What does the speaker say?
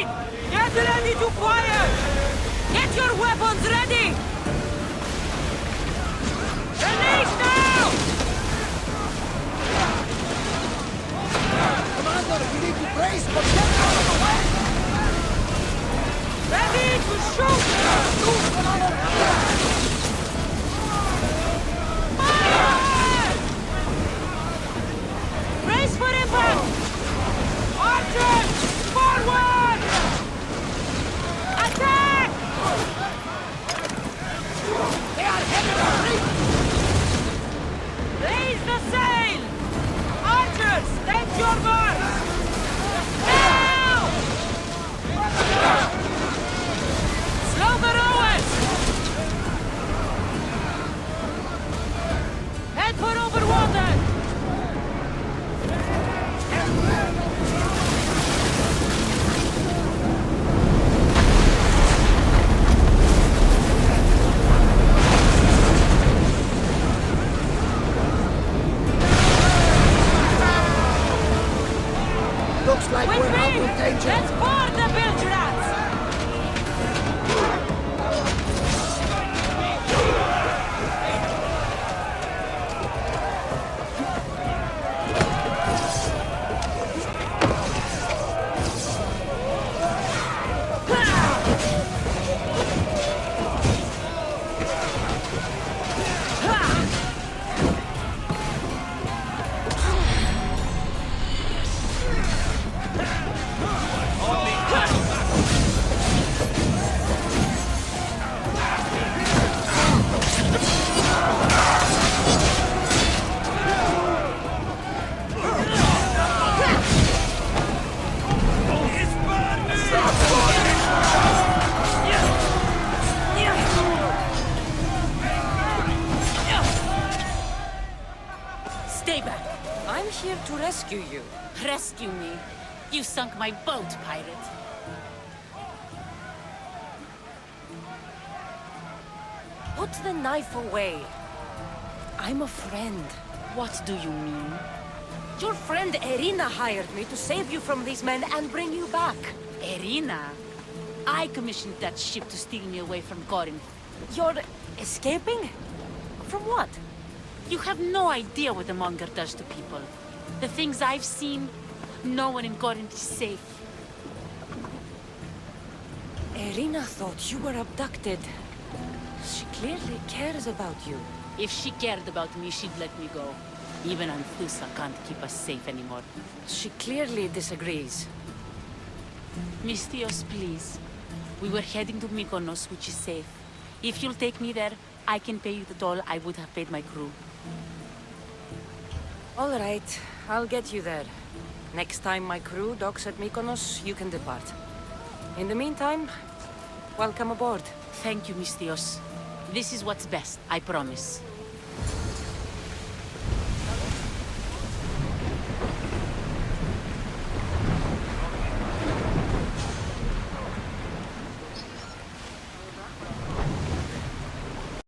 Creed! Get ready to fire! Get your weapons ready! Release now! Commander, we need to brace, but get out of the way! Ready to shoot! Fire! Brace for impact! Archers! Forward! Attack! They are headed for Creed! Raise the sail! Archers, take your marks! Now! Slow the rowers! Head for over water! Looks like With we're out me! of danger. Let's board the bilge rats! Stay back. I'm here to rescue you. Rescue me. You sunk my boat, pirate. Put the knife away. I'm a friend. What do you mean? Your friend Irina hired me to save you from these men and bring you back. Irina? I commissioned that ship to steal me away from Corinth. You're escaping? From what? You have no idea what the Monger does to people. The things I've seen, no one in Corinth is safe. Irina thought you were abducted. She clearly cares about you. If she cared about me, she'd let me go. Even Anthusa can't keep us safe anymore. She clearly disagrees. Mystios, please. We were heading to Mykonos, which is safe. If you'll take me there, I can pay you the toll I would have paid my crew. All right, I'll get you there. Next time my crew docks at Mykonos, you can depart. In the meantime, welcome aboard. Thank you, Mystios. This is what's best, I promise.